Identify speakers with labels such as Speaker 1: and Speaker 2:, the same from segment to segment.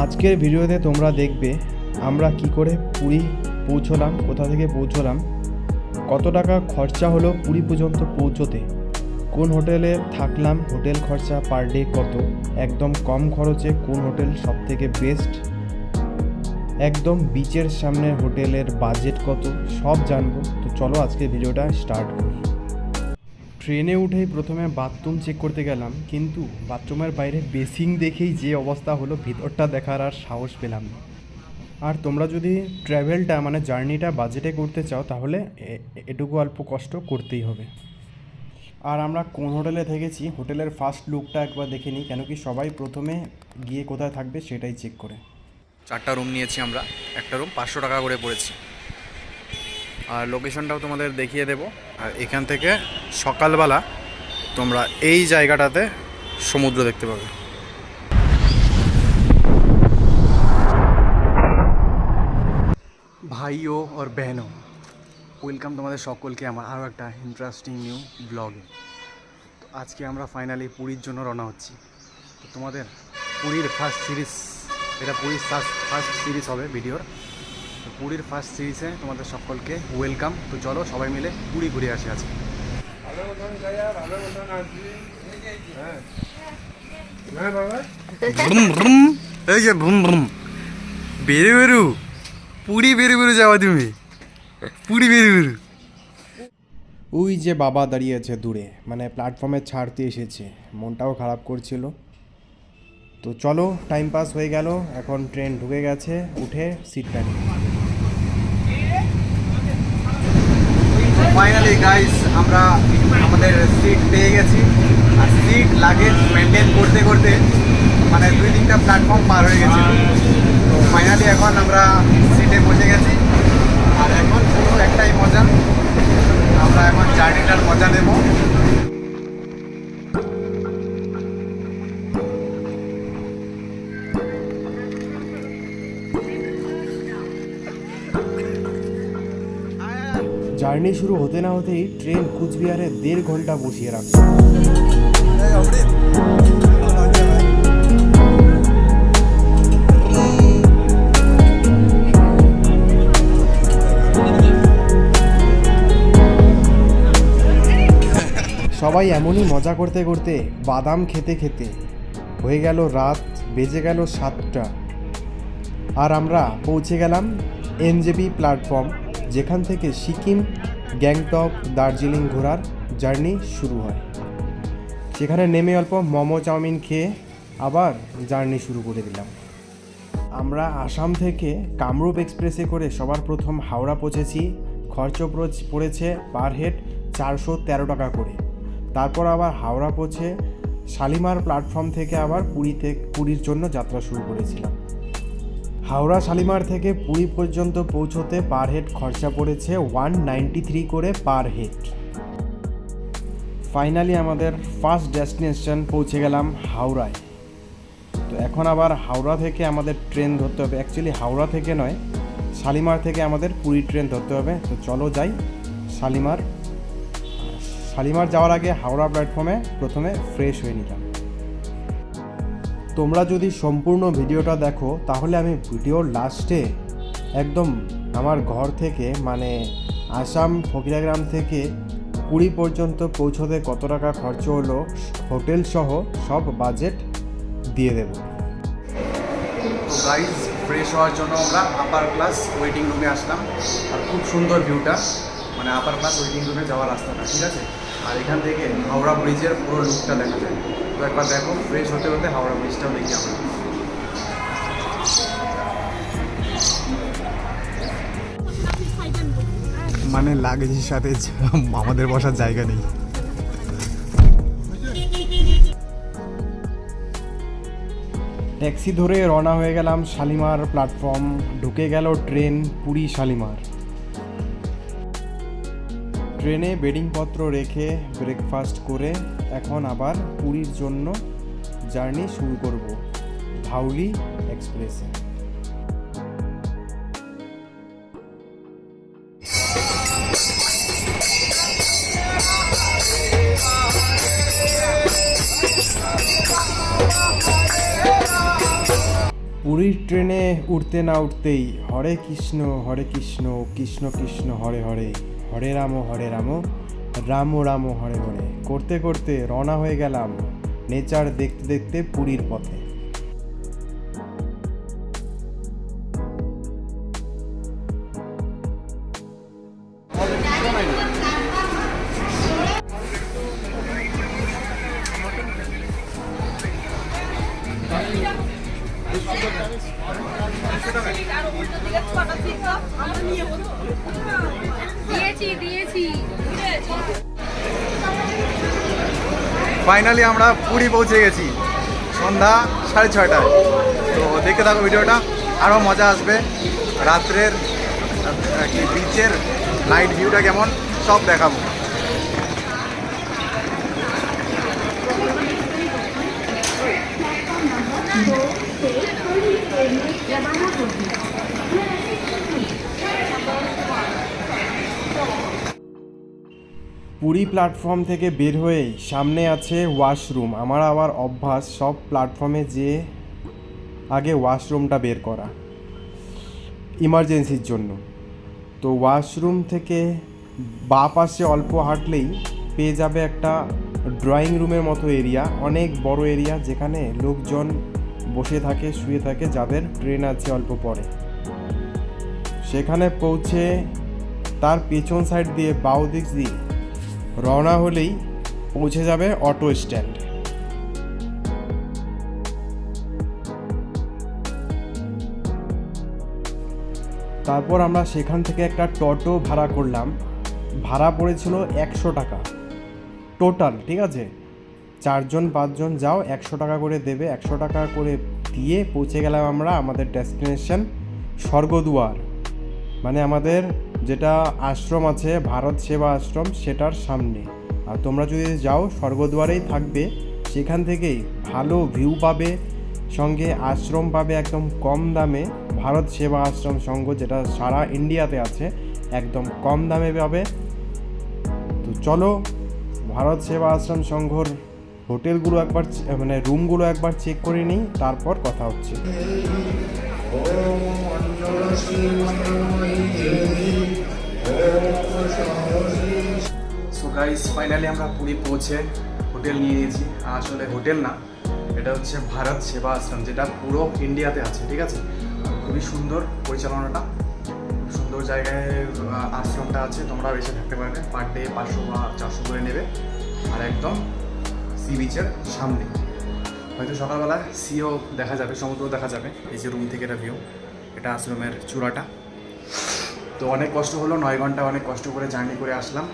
Speaker 1: আজকের ভিডিওতে তোমরা দেখবে আমরা কি করে পুরী পৌঁছলাম, কোথা থেকে পৌঁছলাম, কত টাকা খরচা হলো পুরী পর্যন্ত পৌঁছতে, কোন হোটেলে থাকলাম, হোটেল খরচা পার ডে কত, একদম কম খরচে কোন হোটেল সবথেকে বেস্ট, একদম বিচের সামনে হোটেলের বাজেট কত, সব জানবো। তো চলো আজকে ভিডিওটা স্টার্ট করি। ট্রেনে উঠেই প্রথমে বাথরুম চেক করতে গেলাম, কিন্তু বাথরুমের বাইরে বেসিং দেখেই যে অবস্থা হলো, ভিতরটা দেখার আর সাহস পেলাম না। আর তোমরা যদি ট্র্যাভেলটা মানে জার্নিটা বাজেটে করতে চাও তাহলে এটুকু অল্প কষ্ট করতেই হবে। আর আমরা কোন হোটেলে থেকেছি, হোটেলের ফার্স্ট লুকটা একবার দেখে নিই, কেন কি সবাই প্রথমে গিয়ে কোথায় থাকবে সেটাই চেক করে।
Speaker 2: 4টা রুম নিয়েছি আমরা, একটা রুম 500 টাকা করে পড়েছি। আর লোকেশনটাও তোমাদের দেখিয়ে দেব। আর এখান থেকে সকালবেলা তোমরা এই জায়গাটাতে সমুদ্র দেখতে পাবে। ভাইও আর বহনও, ওয়েলকাম তোমাদের সকলকে আমার আরও একটা ইন্টারেস্টিং নিউ ব্লগে। তো আজকে আমরা ফাইনালি পুরীর জন্য রওনা হচ্ছি। তো তোমাদের পুরীর ফার্স্ট সিরিজ, এটা পুরীর ফার্স্ট সিরিজ হবে ভিডিওর। তো পুরীর ফার্স্ট সিরিজে তোমাদের সকলকে ওয়েলকাম। তো চলো সবাই মিলে পুরী ঘুরে আসি আজকে। এই যে ভুম ভুম বেরু বেরু, পুরী বেরু বেরু যাওয়া তুমি, পুরী বেরু বেরু।
Speaker 1: ওই যে বাবা দাঁড়িয়ে আছে দূরে, মানে প্ল্যাটফর্মে ছাড়তে এসেছে, মনটাও খারাপ করছিল। তো চলো, টাইম পাস হয়ে গেল, এখন ট্রেন ঢুকে গেছে, উঠে সিটটা নিই।
Speaker 2: ফাইনালি গাইস আমরা আমাদের সিট পেয়ে গেছি। আর সিট লাগেজ মেনটেন করতে করতে মানে 2-3টা প্ল্যাটফর্ম পার হয়ে গেছে। তো ফাইনালি এখন আমরা সিটে বসে গেছি। আর এখন শুধু একটাই মজা, আমরা এখন জার্নিটার মজা নেব।
Speaker 1: জার্নি শুরু হতে না হতেই ট্রেন কুচবিহারে 1.5 ঘন্টা বসিয়ে রাখলো। সবাই এমনই মজা করতে করতে, বাদাম খেতে খেতে হয়ে গেল রাত, বেজে গেল 7টা। আর আমরা পৌঁছে গেলাম এনজেপি প্ল্যাটফর্ম, যেখান থেকে সিকিম, গ্যাংটক, দার্জিলিং ঘোরার জার্নি শুরু হয়। সেখানে নেমে অল্প মোমো চাউমিন খেয়ে আবার জার্নি শুরু করে দিলাম। আমরা আসাম থেকে কামরূপ এক্সপ্রেসে করে সবার প্রথম হাওড়া পৌঁছেছি। খরচ পড়েছে পার হেড 413 টাকা করে। তারপর আবার হাওড়া পৌঁছে শালিমার প্ল্যাটফর্ম থেকে আবার পুরীর জন্য যাত্রা শুরু করেছিলাম। হাওড়া শালিমার থেকে পুরী পর্যন্ত পৌঁছতে পার হেড খরচা পড়েছে 193 করে পার হেড। ফাইনালি আমাদের ফার্স্ট ডেস্টিনেশন পৌঁছে গেলাম হাওড়ায়। তো এখন আবার হাওড়া থেকে আমাদের ট্রেন ধরতে হবে, অ্যাকচুয়ালি হাওড়া থেকে নয়, শালিমার থেকে আমাদের পুরী ট্রেন ধরতে হবে। তো চলো যাই শালিমার। যাওয়ার আগে হাওড়া প্ল্যাটফর্মে প্রথমে ফ্রেশ হয়ে নিলাম। তোমরা যদি সম্পূর্ণ ভিডিওটা দেখো তাহলে আমি ভিডিওর লাস্টে একদম আমার ঘর থেকে মানে আসাম ফকিরাগ্রাম থেকে পুরী পর্যন্ত পৌঁছতে কত টাকা খরচ হলো হোটেল সহ সব বাজেট দিয়ে দেব।
Speaker 2: তো গাইজ ফ্রেশ হওয়ার জন্য আমরা আপার ক্লাস ওয়েটিং রুমে আসলাম। আর খুব সুন্দর ভিউটা, মানে আপার ক্লাস ওয়েটিং রুমে যাওয়ার রাস্তাটা, ঠিক আছে। আর এখান থেকে হাওড়া ব্রিজের পুরো লুকটা দেখা যায়। তো একবার দেখো, ফ্রেশ হতে হতে হাওড়া ব্রিজটাও দেখি আমরা। মানে লাগেজের সাথে আমাদের বসার জায়গা নেই।
Speaker 1: ট্যাক্সি ধরে রওনা হয়ে গেলাম শালিমার প্ল্যাটফর্ম। ঢুকে গেল ট্রেন পুরী শালিমার। ট্রেনে বেডিংপত্র রেখে ব্রেকফাস্ট করে এখন আবার পুরীর জন্য জার্নি শুরু করব ধাউলি এক্সপ্রেসে। পুরীর ট্রেনে উঠতে না উঠতেই হরে কৃষ্ণ কৃষ্ণ কৃষ্ণ হরে হরে, হরে রাম রাম রাম হরে হরে করতে করতে রওনা হয়ে গেলাম নেচার দেখতে দেখতে পুরীর পথে।
Speaker 2: ফাইনালি আমরা পুরী পৌঁছে গেছি সন্ধ্যা 6:30টায়। তো দেখতে থাকো ভিডিওটা, আরও মজা আসবে। রাত্রের বিচের নাইট ভিউটা কেমন সব দেখাবো।
Speaker 1: পুরী প্ল্যাটফর্ম থেকে বের হয়েই সামনে আছে ওয়াশরুম। আমার আবার অভ্যাস সব প্ল্যাটফর্মে যে আগে ওয়াশরুমটা বের করা ইমার্জেন্সির জন্য। তো ওয়াশরুম থেকে বাঁ পাশে অল্প হাঁটলেই পেয়ে যাবে একটা ড্রয়িং রুমের মতো এরিয়া, অনেক বড় এরিয়া, যেখানে লোকজন বসে থাকে শুয়ে থাকে যাদের ট্রেন আছে অল্প পরে। সেখানে পৌঁছে তার পেছন সাইড দিয়ে বাঁ দিক দিয়ে রওনা হলেই পৌঁছে যাবে অটো স্ট্যান্ড। তারপর আমরা সেখান থেকে একটা টোটো ভাড়া করলাম। ভাড়া পড়েছিল 100 টাকা টোটাল, ঠিক আছে? 4জন 5জন যাও 100 টাকা করে দেবে। 100 টাকা করে দিয়ে পৌঁছে গেলাম আমরা আমাদের ডেস্টিনেশন স্বর্গদুয়ার, মানে আমাদের যেটা আশ্রম আছে ভারত সেবা আশ্রম সেটার সামনে। আর তোমরা যদি যাও স্বর্গদুয়ারেই থাকবে, সেখান থেকেই ভালো ভিউ পাবে, সঙ্গে আশ্রম পাবে একদম কম দামে। ভারত সেবা আশ্রম সংঘ যেটা সারা ইন্ডিয়াতে আছে, একদম কম দামে পাবে। তো চলো ভারত সেবা আশ্রম সংঘর হোটেলগুলো একবার মানে রুমগুলো একবার চেক করে নিই, তারপর কথা হচ্ছে।
Speaker 2: সো গাইস, ফাইনালি আমরা পুরী পৌঁছে হোটেল নিয়ে নিয়েছি। আসলে হোটেল না, এটা হচ্ছে ভারত সেবা আশ্রম, যেটা পুরো ইন্ডিয়াতে আছে, ঠিক আছে? খুবই সুন্দর পরিচালনাটা, খুব সুন্দর জায়গায় আশ্রমটা আছে। তোমরা এসে থাকতে পারবে, পার ডে 500 বা 400 করে নেবে। আর একদম সি বিচের সামনে, হয়তো সকালবেলা সিও দেখা যাবে, সমুদ্র দেখা যাবে। এই যে রুম থেকে এটা ভিউ, এটা আশ্রমের চূড়াটা। তো অনেক কষ্ট হলো, 9 ঘন্টা অনেক কষ্ট করে জার্নি করে আসলাম।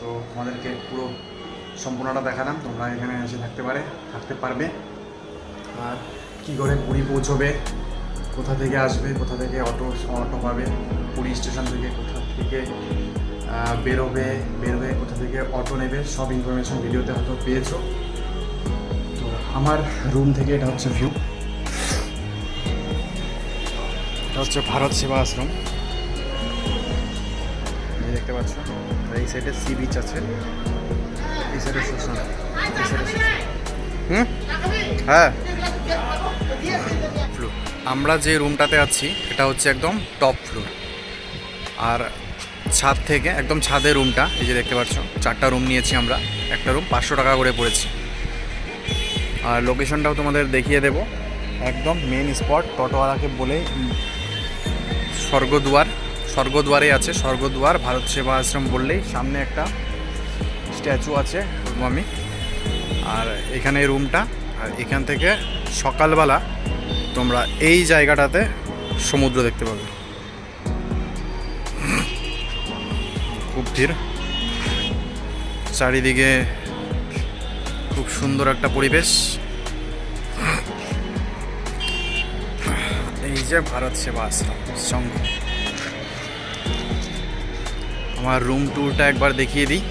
Speaker 2: তো তোমাদেরকে পুরো সম্পূর্ণটা দেখালাম। তোমরা এখানে এসে থাকতে পারবে। আর কী করে পুরী পৌঁছবে, কোথা থেকে আসবে, কোথা থেকে অটো পাবে, পুরী স্টেশন থেকে কোথা থেকে বেরোবে, কোথা থেকে অটো নেবে, সব ইনফরমেশন ভিডিওতে হয়তো পেয়েছো। তো আমার রুম থেকে এটা হচ্ছে ভিউ, এটা হচ্ছে ভারত সেবা আশ্রম, দেখতে পাচ্ছ। এই সাইডে সি বিচ আছে, এই সাইডে শ্মশান, এই সাইডে হ্যাঁ। আমরা যে রুমটাতে আছি এটা হচ্ছে একদম টপ ফ্লোর, আর ছাদ থেকে একদম ছাদের রুমটা এই যে দেখতে পাচ্ছ। 4টা রুম নিয়েছি আমরা, একটা রুম 500 টাকা করে পড়েছে। আর লোকেশনটাও তোমাদের দেখিয়ে দেব, একদম মেন স্পট। টোটোওয়ালাকে বলে স্বর্গদুয়ারে আছে, স্বর্গদুয়ার ভারত সেবা আশ্রম বললেই সামনে একটা স্ট্যাচু আছে আমি। আর এখানে রুমটা, আর এখান থেকে সকালবেলা তোমরা এই জায়গাটাতে সমুদ্র দেখতে পাবে। খুব ভিড়, চারিদিকে খুব সুন্দর একটা পরিবেশ। এই যে ভারত সেবা আশ্রম সংঘ। আমার রুম ট্যুরটা একবার দেখিয়ে দিই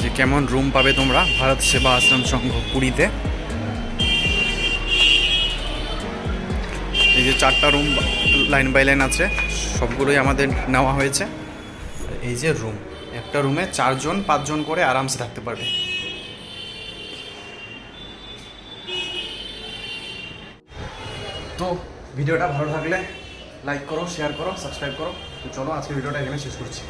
Speaker 2: যে কেমন রুম পাবে তোমরা ভারত সেবা আশ্রম সংঘ পুরীতে। এই যে 4টা রুম লাইন বাই লাইন আছে, সবগুলোই আমাদের নেওয়া হয়েছে। এই যে রুম, একটা রুমে 4জন 5জন করে আরামসে থাকতে পারবে। তো ভিডিওটা ভালো লাগলে লাইক করো, শেয়ার করো, সাবস্ক্রাইব করো। তো চলো আজকে ভিডিওটা এখানে শেষ করছি।